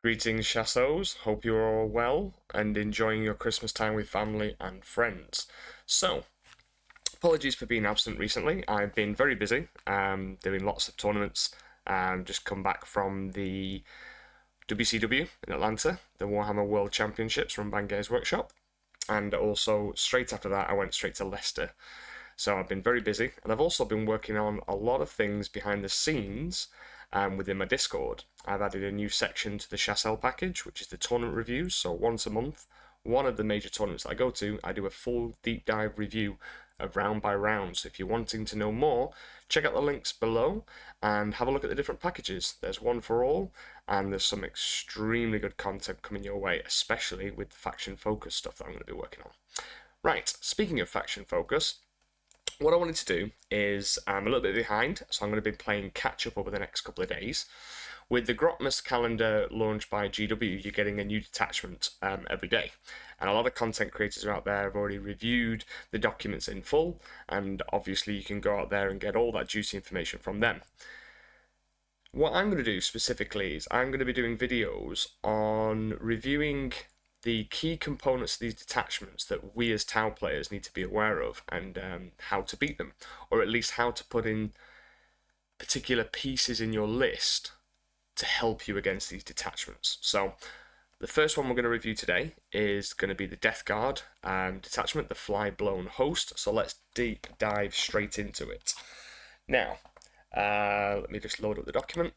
Greetings, Shas'Os. Hope you're all well and enjoying your Christmas time with family and friends. So, apologies for being absent recently. I've been very busy, doing lots of tournaments. Just come back from the WCW in Atlanta, the Warhammer World Championships run by Games Workshop, and also straight after that, I went straight to Leicester. So I've been very busy, and I've also been working on a lot of things behind the scenes within my Discord. I've added a new section to the Shas'O package, which is the tournament reviews. So once a month, one of the major tournaments that I go to, I do a full deep dive review of round by round. So if you're wanting to know more, check out the links below and have a look at the different packages. There's one for all, and there's some extremely good content coming your way, especially with the faction focus stuff that I'm going to be working on. Right, speaking of faction focus, what I wanted to do is I'm a little bit behind, so I'm going to be playing catch up over the next couple of days. With the GROTMUS calendar launched by GW, you're getting a new detachment every day. And a lot of content creators are out there have already reviewed the documents in full, and obviously you can go out there and get all that juicy information from them. What I'm going to do specifically is I'm going to be doing videos on reviewing the key components of these detachments that we as Tau players need to be aware of, and how to beat them, or at least how to put in particular pieces in your list to help you against these detachments. So the first one we're going to review today is going to be the Death Guard detachment, the FlyBlown host. So let's deep dive straight into it. Now, let me just load up the document.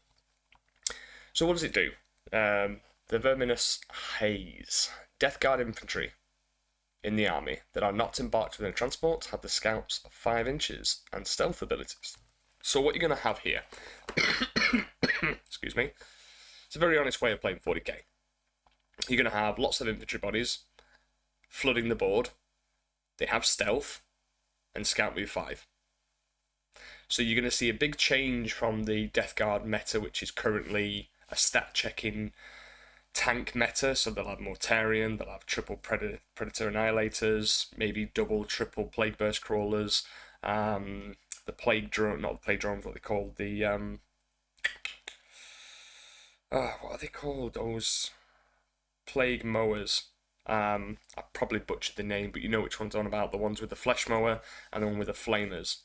So what does it do? The Verminous Haze. Death Guard infantry in the army that are not embarked within a transport have the scouts of 5 inches and stealth abilities. So what you're going to have here, excuse me, it's a very honest way of playing 40k. You're going to have lots of infantry bodies flooding the board. They have stealth and scout move 5. So you're going to see a big change from the Death Guard meta, which is currently a stat checking tank meta. So they'll have Mortarion, they'll have triple Predator Annihilators, maybe double, triple Plague Burst Crawlers, the Plague Drone, not the Plague Drones, what they call the, what are they called? Those Plague Mowers. I probably butchered the name, but you know which one's on about, the ones with the Flesh Mower and the one with the Flamers.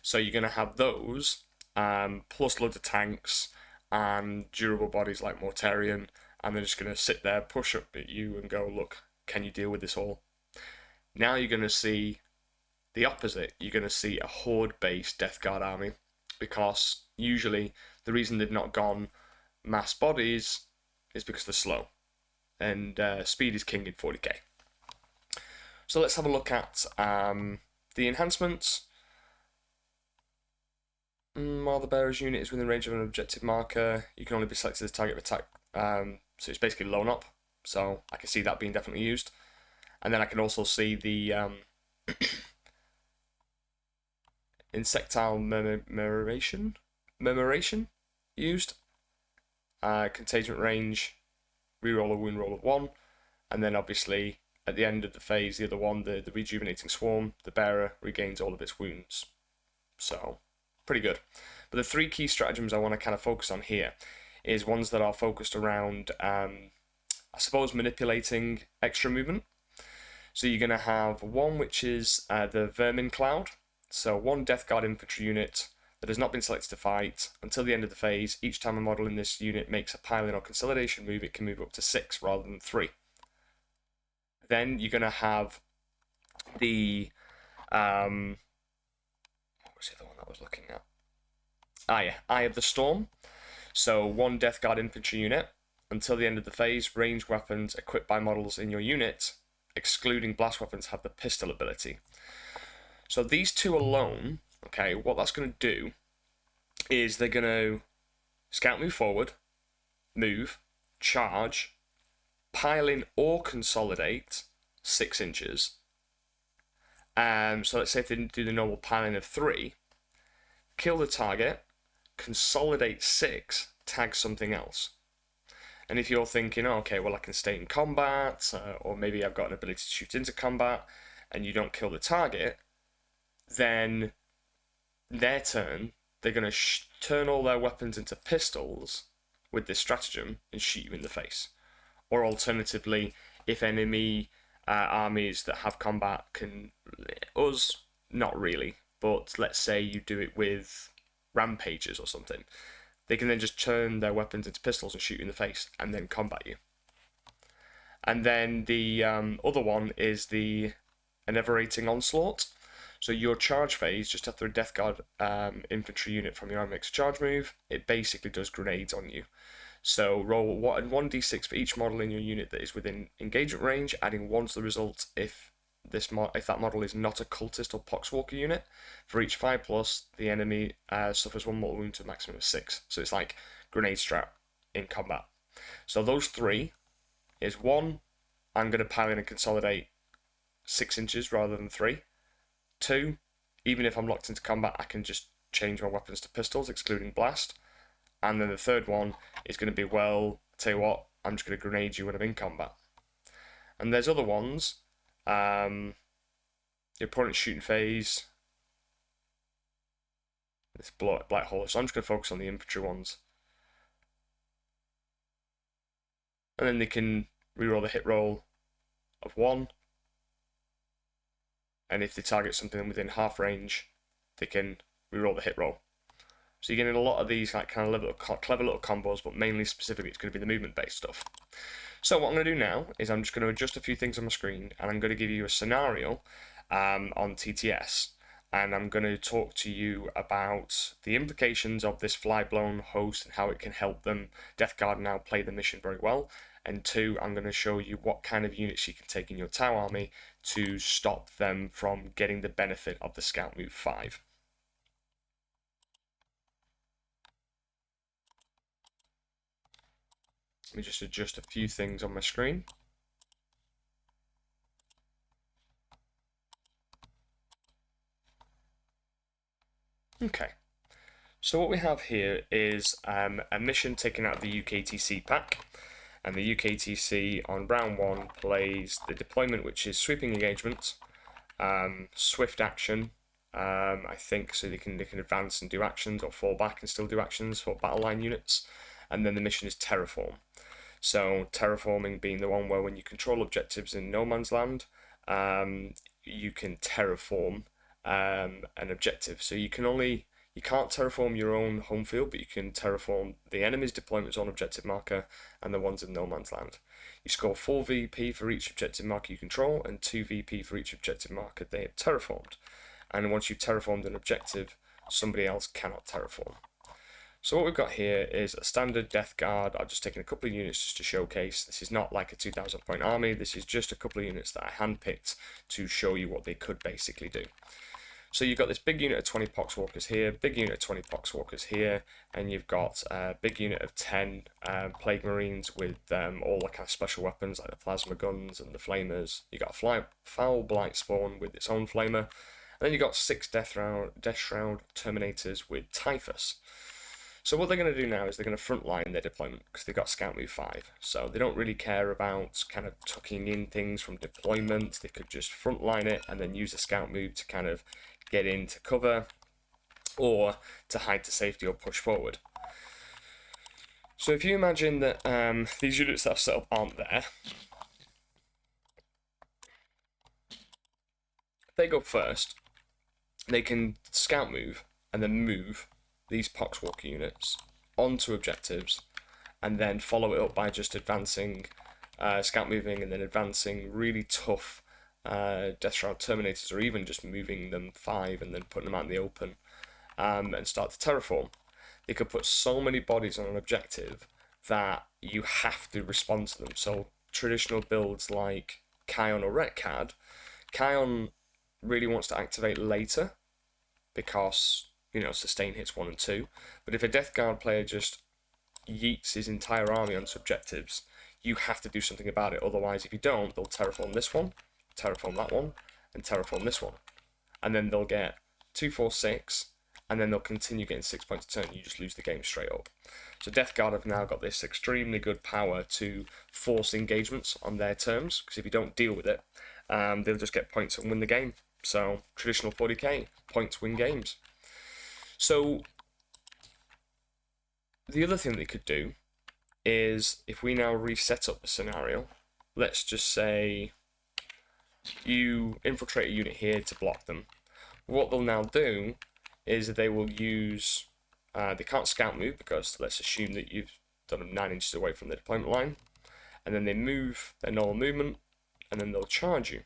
So you're going to have those, plus loads of tanks and durable bodies like Mortarion, and they're just going to sit there, push up at you and go, look, can you deal with this all? Now you're going to see the opposite. You're going to see a horde-based Death Guard army, because usually the reason they've not gone mass bodies is because they're slow, and speed is king in 40k. So let's have a look at the enhancements. While the bearer's unit is within range of an objective marker, you can only be selected as target of attack. So it's basically loan up. So I can see that being definitely used. And then I can also see the insectile murmuration used. Contagion range, reroll a wound roll of 1. And then obviously at the end of the phase, the other one, the rejuvenating swarm, the bearer regains all of its wounds. So pretty good. But the 3 key stratagems I want to kind of focus on here is ones that are focused around, I suppose, manipulating extra movement. So you're going to have one which is the Vermin Cloud. So one Death Guard infantry unit that has not been selected to fight until the end of the phase. Each time a model in this unit makes a piling or consolidation move, it can move up to 6 rather than 3. Then you're going to have the what was the other one I was looking at? Eye of the Storm. So one Death Guard infantry unit, until the end of the phase, ranged weapons equipped by models in your unit, excluding blast weapons, have the pistol ability. So these 2 alone, okay, what that's going to do is they're going to scout move forward, move, charge, pile in or consolidate 6 inches. So let's say if they do the normal piling of 3, kill the target, consolidate 6, tag something else. And if you're thinking, oh, okay, well I can stay in combat, or maybe I've got an ability to shoot into combat, and you don't kill the target, then their turn, they're going to turn all their weapons into pistols, with this stratagem and shoot you in the face. Or alternatively, if enemy armies that have combat can... Us, not really, but let's say you do it with rampages or something, they can then just turn their weapons into pistols and shoot you in the face and then combat you. And then the other one is the Enervating Onslaught. So your charge phase, just after a Death Guard infantry unit from your army makes a charge move, it basically does grenades on you. So roll 1d6 for each model in your unit that is within engagement range, adding 1 to the result if that model is not a cultist or poxwalker unit. For each 5+, the enemy suffers 1 mortal wound to a maximum of 6. So it's like grenade strat in combat. So those 3 is 1, I'm going to pile in and consolidate 6 inches rather than 3. 2, even if I'm locked into combat, I can just change my weapons to pistols, excluding blast. And then the third one is going to be, well, tell you what, I'm just going to grenade you when I'm in combat. And there's other ones. Your opponent's shooting phase. This black hole. So I'm just going to focus on the infantry ones. And then they can reroll the hit roll of 1. And if they target something within half range, they can reroll the hit roll. So you're getting a lot of these like kind of clever little combos, but mainly specifically it's going to be the movement-based stuff. So what I'm going to do now is I'm just going to adjust a few things on my screen, and I'm going to give you a scenario on TTS, and I'm going to talk to you about the implications of this FlyBlown host and how it can help them, Death Guard, now play the mission very well. And 2, I'm going to show you what kind of units you can take in your Tau army to stop them from getting the benefit of the Scout Move 5. Let me just adjust a few things on my screen. Okay, so what we have here is a mission taken out of the UKTC pack, and the UKTC on round 1 plays the deployment, which is sweeping engagement, swift action, I think, so they can advance and do actions, or fall back and still do actions for battle line units, and then the mission is terraform. So terraforming being the one where when you control objectives in no man's land, you can terraform an objective. So you can't terraform your own home field, but you can terraform the enemy's deployment zone objective marker and the ones in no man's land. You score 4 VP for each objective marker you control and 2 VP for each objective marker they have terraformed. And once you've terraformed an objective, somebody else cannot terraform. So what we've got here is a standard Death Guard. I've just taken a couple of units just to showcase. This is not like a 2,000 point army. This is just a couple of units that I handpicked to show you what they could basically do. So you've got this big unit of 20 Poxwalkers here, big unit of 20 Poxwalkers here, and you've got a big unit of 10 Plague Marines with all the kind of special weapons like the plasma guns and the flamers. You've got a Foul Blight Spawn with its own flamer, and then you've got 6 Death Shroud Terminators with Typhus. So what they're going to do now is they're going to frontline their deployment because they've got Scout Move 5. So they don't really care about kind of tucking in things from deployment. They could just frontline it and then use a Scout Move to kind of get into cover or to hide to safety or push forward. So if you imagine that these units that I've set up aren't there, if they go first, they can Scout Move and then move these Poxwalker units onto objectives and then follow it up by just advancing, Scout Moving and then advancing really tough Death Shroud Terminators, or even just moving them 5 and then putting them out in the open and start to terraform. They could put so many bodies on an objective that you have to respond to them. So traditional builds like Kion or Retcad, Kion really wants to activate later because, you know, sustain hits 1 and 2. But if a Death Guard player just yeets his entire army onto objectives, you have to do something about it. Otherwise, if you don't, they'll terraform this one, terraform that one, and terraform this one. And then they'll get 2, 4, 6, and then they'll continue getting 6 points a turn. You just lose the game straight up. So Death Guard have now got this extremely good power to force engagements on their terms, because if you don't deal with it, they'll just get points and win the game. So traditional 40k, points win games. So the other thing they could do is if we now reset up the scenario, let's just say you infiltrate a unit here to block them. What they'll now do is they will use, they can't scout move because let's assume that you've done them 9 inches away from the deployment line, and then they move their normal movement, and then they'll charge you.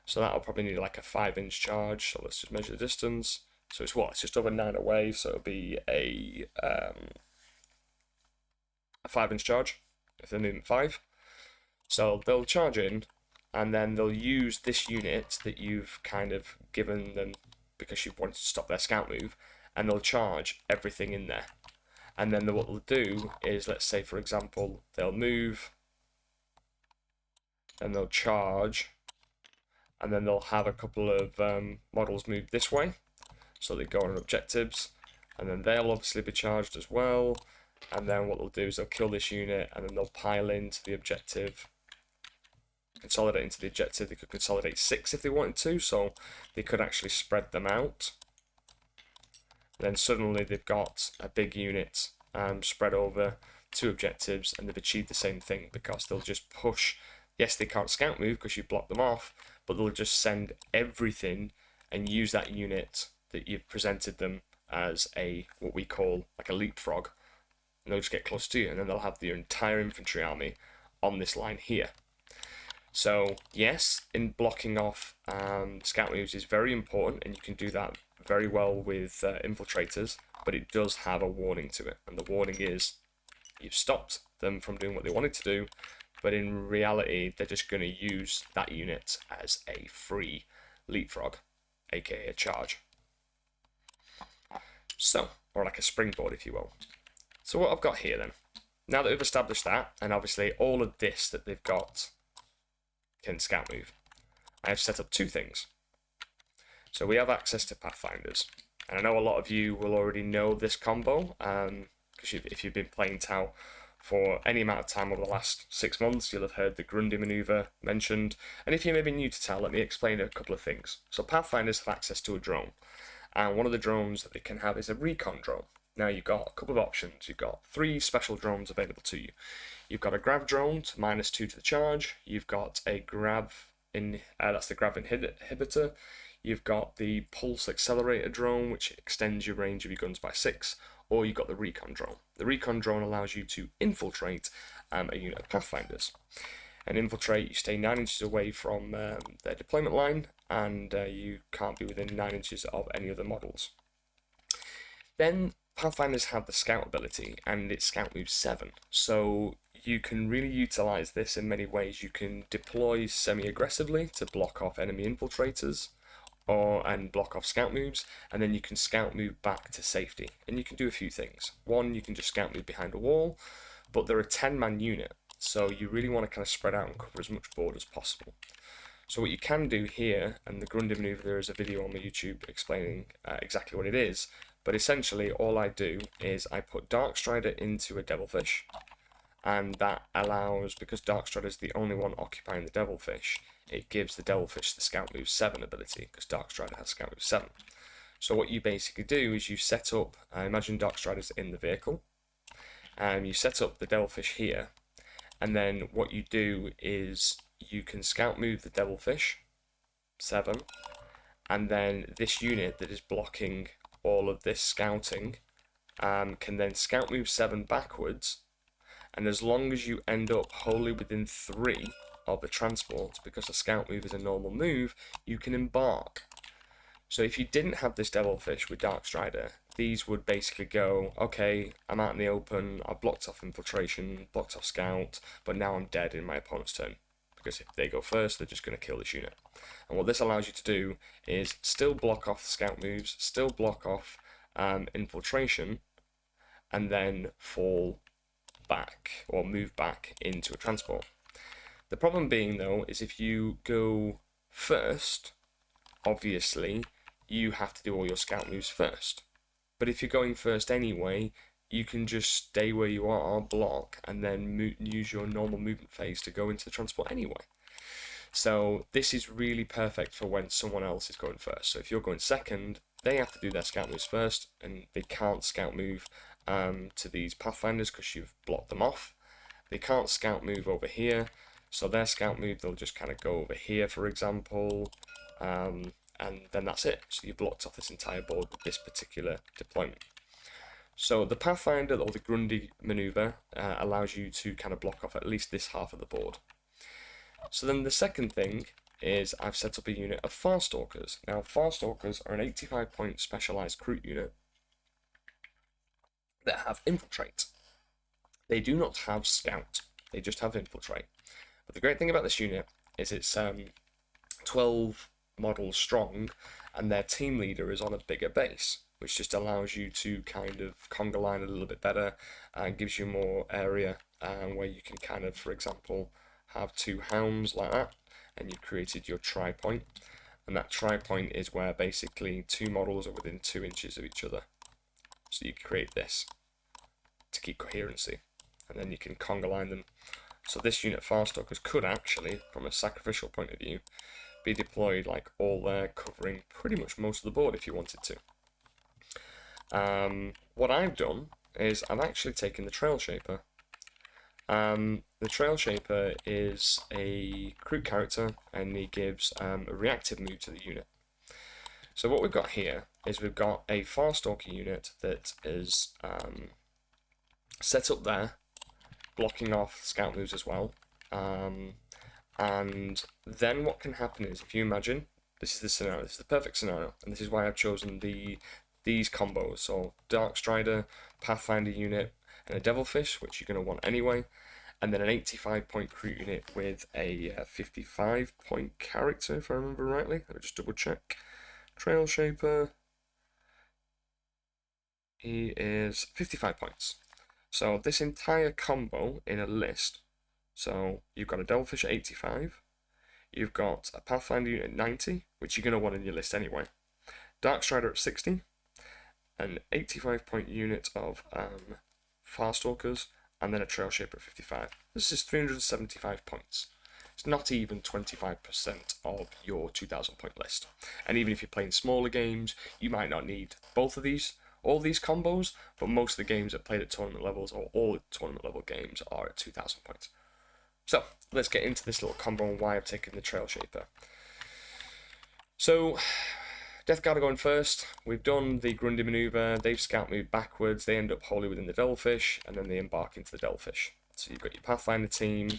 So that'll probably need like a 5-inch charge, so let's just measure the distance. So it's what? It's just over 9 away, so it'll be a 5-inch charge if they're movement 5. So they'll charge in, and then they'll use this unit that you've kind of given them because you've wanted to stop their scout move, and they'll charge everything in there. And then what they'll do is, let's say for example, they'll move, and they'll charge, and then they'll have a couple of models move this way, so they go on objectives, and then they'll obviously be charged as well. And then what they'll do is they'll kill this unit, and then they'll pile into the objective, consolidate into the objective. They could consolidate 6 if they wanted to, so they could actually spread them out. Then suddenly they've got a big unit spread over 2 objectives, and they've achieved the same thing because they'll just push. Yes, they can't scout move because you blocked them off, but they'll just send everything and use that unit that you've presented them as a, what we call like a leapfrog, and they'll just get close to you, and then they'll have the entire infantry army on this line here. So yes, in blocking off scout moves is very important, and you can do that very well with infiltrators, but it does have a warning to it, and the warning is you've stopped them from doing what they wanted to do, but in reality they're just going to use that unit as a free leapfrog, aka a charge. So, or like a springboard if you will. So what I've got here then, now that we've established that, and obviously all of this that they've got can scout move, I have set up 2 things. So we have access to Pathfinders, and I know a lot of you will already know this combo, because if you've been playing Tau for any amount of time over the last 6 months, you'll have heard the Grundy maneuver mentioned, and if you're maybe new to Tau, let me explain a couple of things. So Pathfinders have access to a drone, and one of the drones that they can have is a recon drone. Now you've got a couple of options. You've got 3 special drones available to you. You've got a grav drone to -2 to the charge. You've got a that's the grav inhibitor. You've got the pulse accelerator drone, which extends your range of your guns by 6, or you've got the recon drone. The recon drone allows you to infiltrate a unit of Pathfinders. And infiltrate, you stay 9 inches away from their deployment line, and you can't be within 9 inches of any other models. Then Pathfinders have the scout ability, and it's scout move 7, so you can really utilize this in many ways. You can deploy semi-aggressively to block off enemy infiltrators, and block off scout moves, and then you can scout move back to safety, and you can do a few things. One, you can just scout move behind a wall, but they're a 10-man unit, so you really want to kind of spread out and cover as much board as possible. So what you can do here, and the Grundy maneuver, there is a video on my YouTube explaining exactly what it is, but essentially all I do is I put Darkstrider into a Devilfish, and that allows, because Darkstrider is the only one occupying the Devilfish, it gives the Devilfish the Scout Move 7 ability, because Darkstrider has Scout Move 7. So what you basically do is you set up, imagine Darkstrider's in the vehicle, and you set up the Devilfish here, and then what you do is you can Scout Move the Devilfish 7, and then this unit that is blocking all of this scouting can then Scout Move 7 backwards, and as long as you end up wholly within 3 of the transport, because a Scout Move is a normal move, you can embark. So if you didn't have this Devilfish with Darkstrider, these would basically go, okay, I'm out in the open, I've blocked off infiltration, blocked off scout, but now I'm dead in my opponent's turn. Because if they go first, they're just going to kill this unit. And what this allows you to do is still block off scout moves, still block off infiltration, and then fall back, or move back into a transport. The problem being, though, is if you go first, obviously, you have to do all your scout moves first. But if you're going first anyway, you can just stay where you are, block, and then use your normal movement phase to go into the transport anyway. So this is really perfect for when someone else is going first. So if you're going second, they have to do their scout moves first, and they can't scout move to these pathfinders because you've blocked them off. They can't scout move over here, so their scout move, they'll just kind of go over here, for example, and then that's it. So you blocked off this entire board with this particular deployment. So the Pathfinder or the Grundy maneuver allows you to kind of block off at least this half of the board. So then the second thing is I've set up a unit of Farstalkers. Now Farstalkers are an 85-point specialised recruit unit that have Infiltrate. They do not have Scout, they just have Infiltrate. But the great thing about this unit is it's 12 models strong, and their team leader is on a bigger base, which just allows you to kind of conga line a little bit better and gives you more area where you can kind of, for example, have 2 hounds like that, and you've created your tri-point. And that tri-point is where basically 2 models are within 2 inches of each other. So you create this to keep coherency, and then you can conga line them. So this unit Farstalkers could actually, from a sacrificial point of view, be deployed like all there, covering pretty much most of the board if you wanted to. What I've done is I've actually taken the Trail Shaper. The Trail Shaper is a recruit character, and he gives a reactive move to the unit. So what we've got here is we've got a Farstalker unit that is set up there, blocking off scout moves as well. And then what can happen is, if you imagine, this is the scenario, this is the perfect scenario, and this is why I've chosen these combos. So Dark Strider, Pathfinder unit, and a Devilfish, which you're going to want anyway, and then an 85-point recruit unit with a 55-point character, if I remember rightly. Let me just double check. Trail Shaper, he is 55 points. So this entire combo in a list, so you've got a Devilfish at 85, you've got a Pathfinder unit at 90, which you're going to want in your list anyway, Dark Strider at 60, an 85-point unit of Farstalkers, and then a Trail Shaper at 55. This is 375 points. It's not even 25% of your 2,000-point list. And even if you're playing smaller games, you might not need both of these, all these combos, but most of the games that played at tournament levels, or all tournament level games, are at 2,000 points. So let's get into this little combo and why I've taken the Trail Shaper. So Death Guard are going first. We've done the Grundy maneuver. They've scout moved backwards. They end up wholly within the Devilfish, and then they embark into the Devilfish. So you've got your Pathfinder team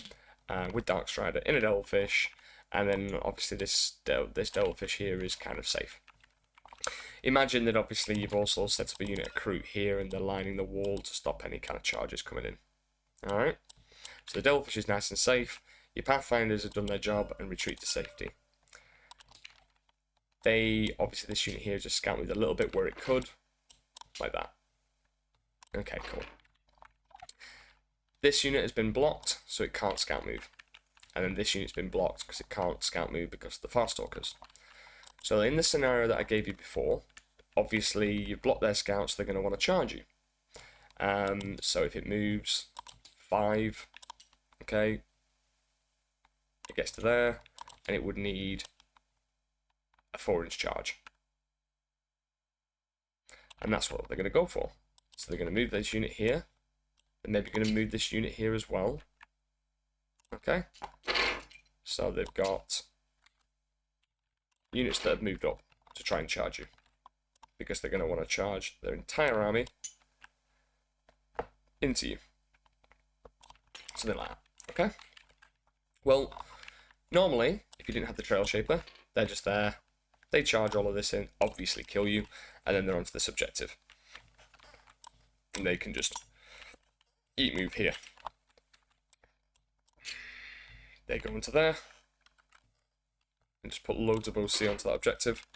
with Dark Strider in a Devilfish, and then obviously this Devilfish here is kind of safe. Imagine that obviously you've also set up a unit of recruit here, and they're lining the wall to stop any kind of charges coming in. Alright? So the Devilfish is nice and safe. Your Pathfinders have done their job and retreat to safety. Obviously this unit here just scout moved a little bit where it could, like that. Okay, cool. This unit has been blocked, so it can't scout move. And then this unit's been blocked because it can't scout move because of the Farstalkers. So in the scenario that I gave you before, obviously you've blocked their scouts, they're going to want to charge you. So if it moves 5, okay, it gets to there, and it would need a 4-inch charge. And that's what they're going to go for. So they're going to move this unit here, and maybe going to move this unit here as well. Okay, so they've got units that have moved up to try and charge you, because they're going to want to charge their entire army into you. Something like that. Okay? Well, normally, if you didn't have the Trail Shaper, they're just there. They charge all of this in, obviously kill you, and then they're onto this objective. And they can just eat move here. They go into there, and just put loads of OC onto that objective.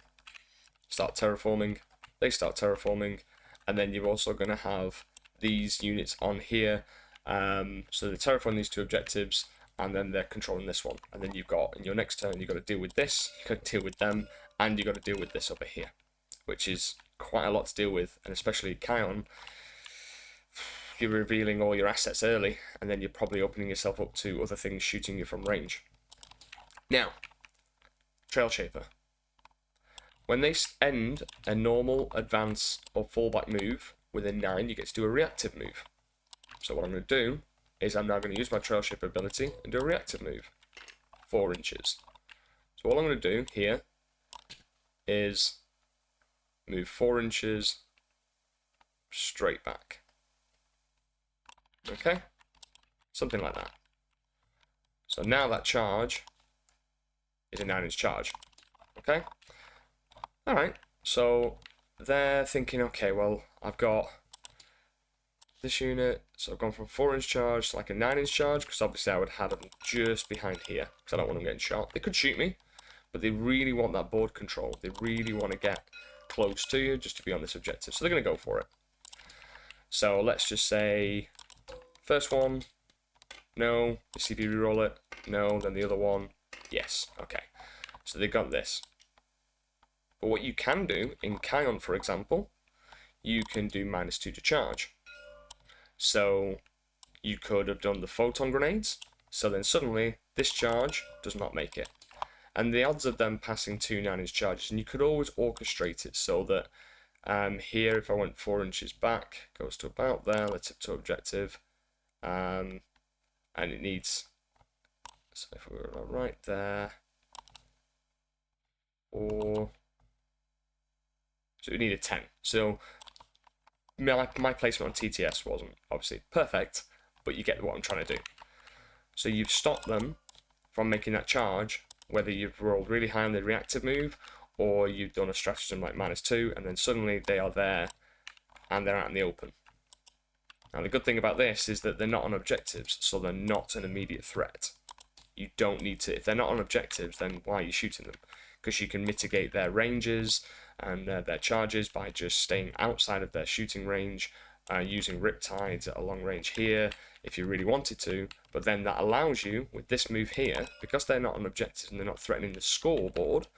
Start terraforming. They start terraforming, and then you're also going to have these units on here. So they're terraforming these 2 objectives, and then they're controlling this one. And then you've got, in your next turn, you've got to deal with this, you've got to deal with them, and you've got to deal with this over here, which is quite a lot to deal with. And especially Kion, you're revealing all your assets early, and then you're probably opening yourself up to other things shooting you from range. Now, Trail Shaper. When they end a normal, advance, or fallback move with a 9, you get to do a reactive move. So what I'm going to do is I'm now going to use my trail ship ability and do a reactive move. 4 inches. So all I'm going to do here is move 4 inches straight back. Okay? Something like that. So now that charge is a 9-inch charge. Okay? Alright, so they're thinking, okay, well, I've got this unit, so I've gone from 4-inch charge to like a 9-inch charge, because obviously I would have them just behind here, because I don't want them getting shot. They could shoot me, but they really want that board control. They really want to get close to you just to be on this objective, so they're going to go for it. So let's just say, first one, no. The CP reroll it, no. Then the other one, yes. Okay, so they got this. But what you can do, in Kion for example, you can do -2 to charge. So you could have done the photon grenades, so then suddenly this charge does not make it. And the odds of them passing 2 9-inch charges, and you could always orchestrate it so that here, if I went 4 inches back, goes to about there, let's hit to objective, and it needs, so if we were right there, or, so we need a 10. So my placement on TTS wasn't obviously perfect, but you get what I'm trying to do. So you've stopped them from making that charge, whether you've rolled really high on the reactive move, or you've done a stratagem like -2, and then suddenly they are there, and they're out in the open. Now the good thing about this is that they're not on objectives, so they're not an immediate threat. You don't need to, if they're not on objectives, then why are you shooting them? Because you can mitigate their ranges and their charges by just staying outside of their shooting range, using Riptides at a long range here, if you really wanted to, but then that allows you, with this move here, because they're not on objectives and they're not threatening the scoreboard,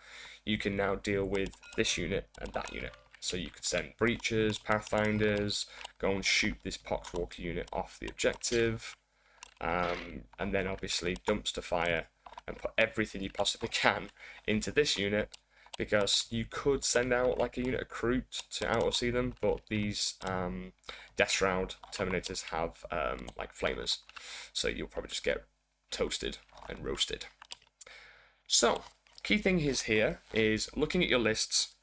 you can now deal with this unit and that unit. So you could send breachers, pathfinders, go and shoot this poxwalker unit off the objective, and then obviously dumpster fire and put everything you possibly can into this unit, because you could send out like a unit of Kroot to auto-see them, but these Death Shroud Terminators have like flamers, so you'll probably just get toasted and roasted. So, key thing here is looking at your lists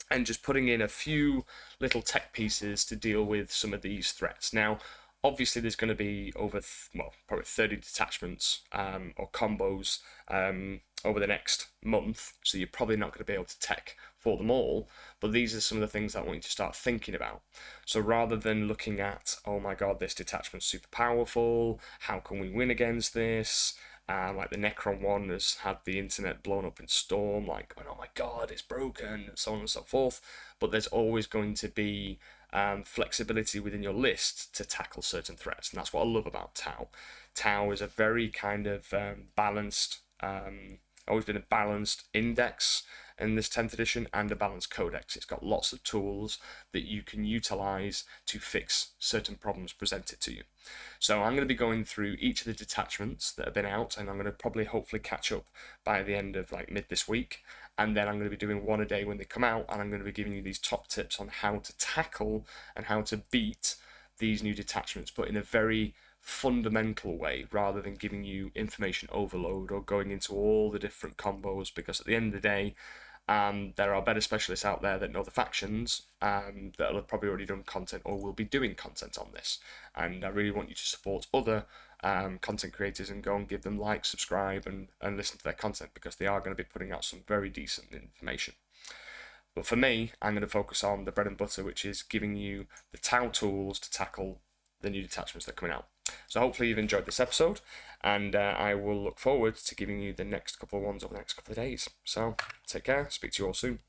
and just putting in a few little tech pieces to deal with some of these threats. Now, obviously there's going to be over, probably 30 detachments or combos over the next month, so you're probably not going to be able to tech for them all, but these are some of the things that I want you to start thinking about. So rather than looking at, oh my god, this detachment's super powerful, how can we win against this? Like the Necron one has had the internet blown up in storm, like, oh my god, it's broken, and so on and so forth, but there's always going to be flexibility within your list to tackle certain threats, and that's what I love about Tau. Tau is a very kind of balanced, always been a balanced index in this 10th edition and a balanced codex. It's got lots of tools that you can utilize to fix certain problems presented to you. So I'm going to be going through each of the detachments that have been out, and I'm going to probably hopefully catch up by the end of like mid this week, and then I'm going to be doing one a day when they come out, and I'm going to be giving you these top tips on how to tackle and how to beat these new detachments, but in a very fundamental way, rather than giving you information overload or going into all the different combos, because at the end of the day, there are better specialists out there that know the factions that have probably already done content or will be doing content on this, and I really want you to support other content creators and go and give them like, subscribe, and listen to their content, because they are going to be putting out some very decent information. But for me, I'm going to focus on the bread and butter, which is giving you the Tau tools to tackle the new detachments that are coming out. So hopefully you've enjoyed this episode, and I will look forward to giving you the next couple of ones over the next couple of days. So take care, speak to you all soon.